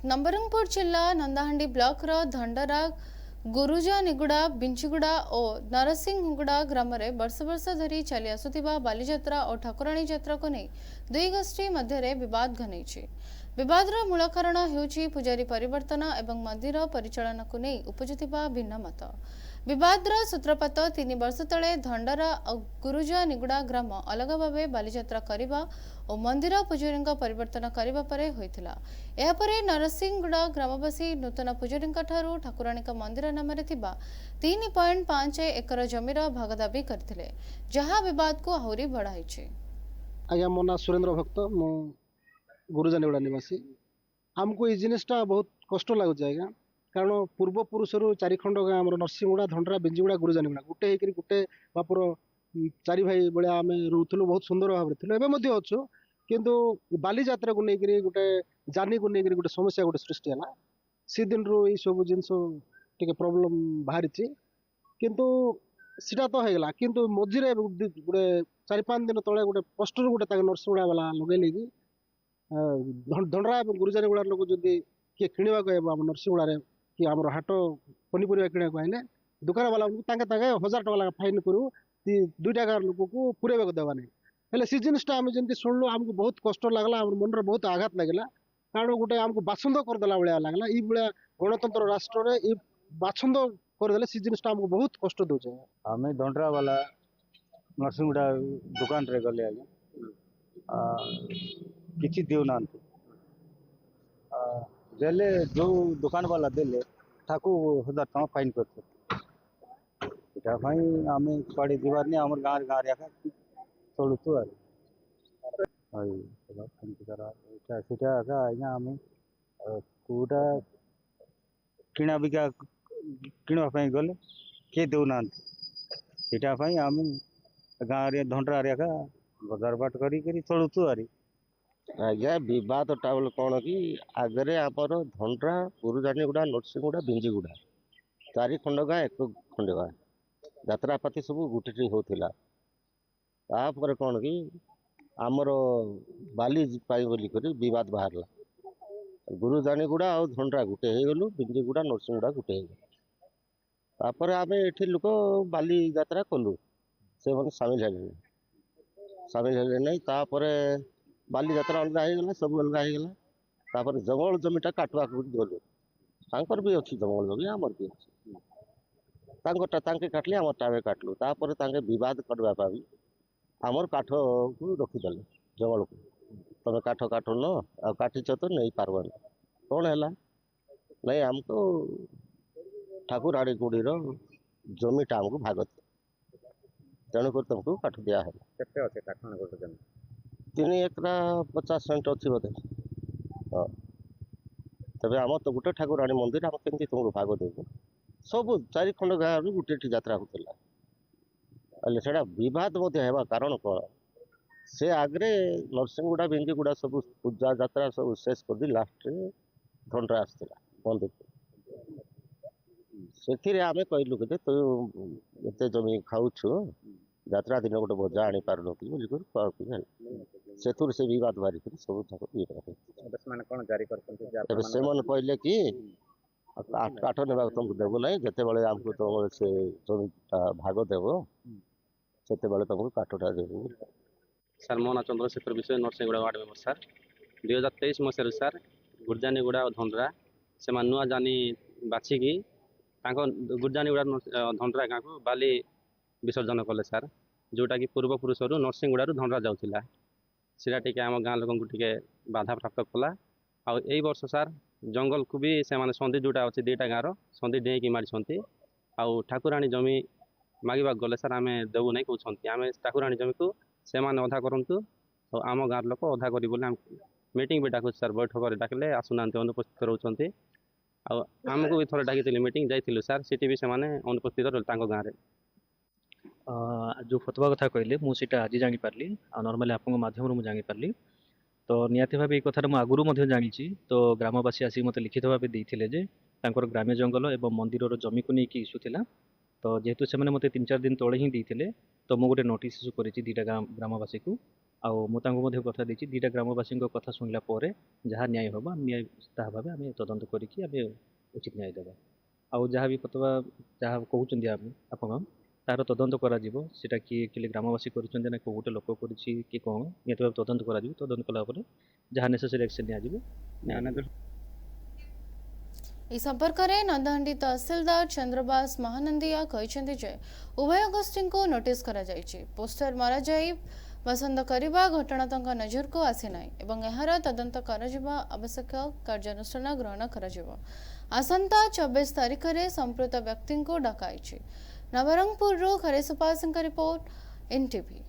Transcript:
नवरंगपुर जिला नंदाहांडी ब्लॉक धंडरा गुरुजा निगुड़ा बिंचीगुड़ा और नरसिंहगुड़ा ग्राम में वर्ष वर्ष धरी चली आसुथिबा बालीजात्रा और ठाकुराणी यात्रा को नहीं दुई गोष्ठी मध्य विवाद घनई। विवादर मूल कारण हेउछि पुजारी परिवर्तन एवं मंदिर परिचालन को नहीं उपजुथिबा भिन्न मत। विवादर सूत्रपात 3 वर्ष तले धंडरा और गुरुजा निगुड़ा ग्राम अलग भाव बालीजात्रा करने और मंदिर पुजारी परिवर्तन करने पर होइथिला। एहा परे नरसिंहगुड़ा ग्रामवासी नूतन पुजारी ठाकुराणी मंदिर नाम 3.5 एकर जमीर भाग दाबी करथिले, जहां विवाद को आहुरी बढ़ाइछि। आज्ञा मो ना सुरेंद्र भक्त मो गुरुजा निगुड़ा निवासी। आमको ये जिनिसटा बहुत कष्ट लगुच आज्ञा, कारण पूर्व पुरुष चारि खंड गाँ आम नरसिंहगुड़ा धंडरा बिंजीगुड़ा गुरुजा निगुड़ा गोटे होकर गोटे बापर चारि भाई भाया आम रोलु बहुत सुंदर भाव में अच्छु, किंतु बाली जात्रा को लेकर गोटे जानी को लेकर गोटे समस्या गोटे सृष्टि है। सी दिन रू ये सब जिन टे प्रोब्लेम बाहरी, किंतु सीटा तो होगा किंतु मझे गोटे 4-5 दिन तले गोटे पोस्टर गोटे नरसिंहगुड़ा वाला लगे कि धंडरा और गुरुजा निगुड़ा लोक जदि किए किणवा आम नरसिंहगुड़ा कि आम हाट पनीपरिया किणा आइले दुकान वाला 1000 टका फाइन करूँ 2टा गाँव लोक को पुरेबा देवा नहीं। हेल्ले सी जिनटा आम जमी शुणु आमको बहुत कष्ट लगला, मन में बहुत आघात लगे, कारण गोटे आमको बाछंद करदेला भाया लगला। ये गणतंत्र राष्ट्र में ये बाछंद करदे सी जिनटा आमको बहुत कष्ट दूचे। आम धंडरा वाला नरसिंहगुड़ा दुकान रे गले आगे किसी देना देले जो दुकान वाला देले ताकू 1000 टका फाइन करते आम कड़े दीवार नहीं आम गाँव गाँव रखा चलुचु आज्ञा आम कूटा किणा बिका किणवाई गले किए देना आम गाँव धंडरा रखा बजार बाट कर चलुचु आरी। आज्ञा बदटा बोले कौन कि आगे आपर धंडरा गुरुजा निगुड़ा नरसिंहगुड़ा बिंजीगुड़ा 4 खंड गाँ 1 खंड गाँ जात्रापाति सब गोटे होता। तापर कौन कि आमर बाली बोलिक बद बाहर गुरुजा निगुड़ा और धंडरा गोटे हो गलु बिंजीगुड़ा नरसिंहगुड़ा गोटे हो गल। आम ये लोक बाली यात्रा कलु से मैंने सामिल है नहीं। तापर बाली यात्रा अलग होगा सब अलग होगा। जंगल जमीटा काटवा गलु तांकर भी अच्छी जंगल जमी आमर भी अच्छी काटले आम टाइम काटलु। तापर बद करवाई आमर काठ को रखीदे जंगल को तुम काठ काट न आ काटिच तो नहीं पार्बन कौन है नहीं आमको ठाकुराणी गुड़ी जमीटा आमको भाग तेणुक तुमको काठ दिहल 3 एकरा 50 सेंट अच्छी बोधे। हाँ तबे आम तो गोटे ठाकुराणी मंदिर आम केमती तुमको भाग देव सब 4 खंड गाँव गोटे यात्रा होता से बद है कारण कौन से आगे नरसिंहगुड़ा बिंजीगुड़ा सब पूजा यात्रा सब शेष कर दी लास्ट धंडरा आसला मंदिर से आम कहलु कि तू एत जमी खाऊछु यात्रा दिन गोटे बजा आनी पारन से बद बाहर सब से कहले कि काठ ने तुमको देव ना जिते बड़े आमको तुम से जमीटा भाग देव से तुमको काठटा देव। सर मो ना चंद्रशेखर विषय नरसिंहगुड़ा वार्ड मेम्बर सर 2023 मसीह सर गुरुजा निगुड़ा और धंडरा से नुआ जानी बाछिकी गुरुजा निगुड़ा धंडरा गाँ को बाली विसर्जन कले सर जोटा कि पूर्व पुरुष नरसिंहगुड़ा धंडरा जाऊला से आम गाँ लोक बाधा प्राप्त कला। आई वर्ष सर जंगल को भी से सन्धि जोटा अच्छे 2टा गाँव सन्धि डेईकी मारी आउ ठाकुराणी जमी मांगवा गले सर आम देवु नहीं कहते आम ठाकुराणी जमी को से अधा करूँ और आम गाँव लोक अधा कर मीटिंग भी डाकुच सर बैठक डाकिले आसुना अनुपस्थित रोचे आमको भी थोड़े डाकी मीटिंग जाइलु सर सीटी भी से अनुपस्थित रही गाँव में। जो फतवा कथा कहले मुझे आज जापारि नर्माली आप मध्यम मुझे जापारि तो निहाती भाव ये कथा मुझे जानी तो ग्रामवासी आसिक मत लिखित भाव देते जे ग्राम्य जंगल और मंदिर जमी को लेकिन इश्यू थिला तो जेहेतु से मत 3-4 दिन तले ही देते तो मुझे गोटे नोटिस इश्यू कर 2टा ग्रामवासी को कथा देछि दुईटा ग्रामवासी कथा शुणला जहाँ न्याय हम न्याय ता भाव आम तदंत करें उचित न्याय देवा आउ जहाँ भी फतवा जहाँ कहते आप तार तदंत करा किए ग्रामवासी कर गोटे लोक कर कौन निहत भाव तदंत करा तदंत कलापर जहाँ नेसेसरी एक्शन निया इस संपर्क में नंदाहांडी तहसीलदार चंद्रबास महानंदिया कहते जे उभय गोष्ठी को नोटिस करा जायछि पोस्टर मारा जाई पसंद करने घटना तंका नजर को आसी ना एवं एहार तदंत करा आवश्यक कार्यानुष्ठान ग्रहण करा आसंता 24 तारिख में संपृक्त व्यक्ति को डकाई नवरंगपुर खरेसुपा सिंह रिपोर्ट एनटीवी।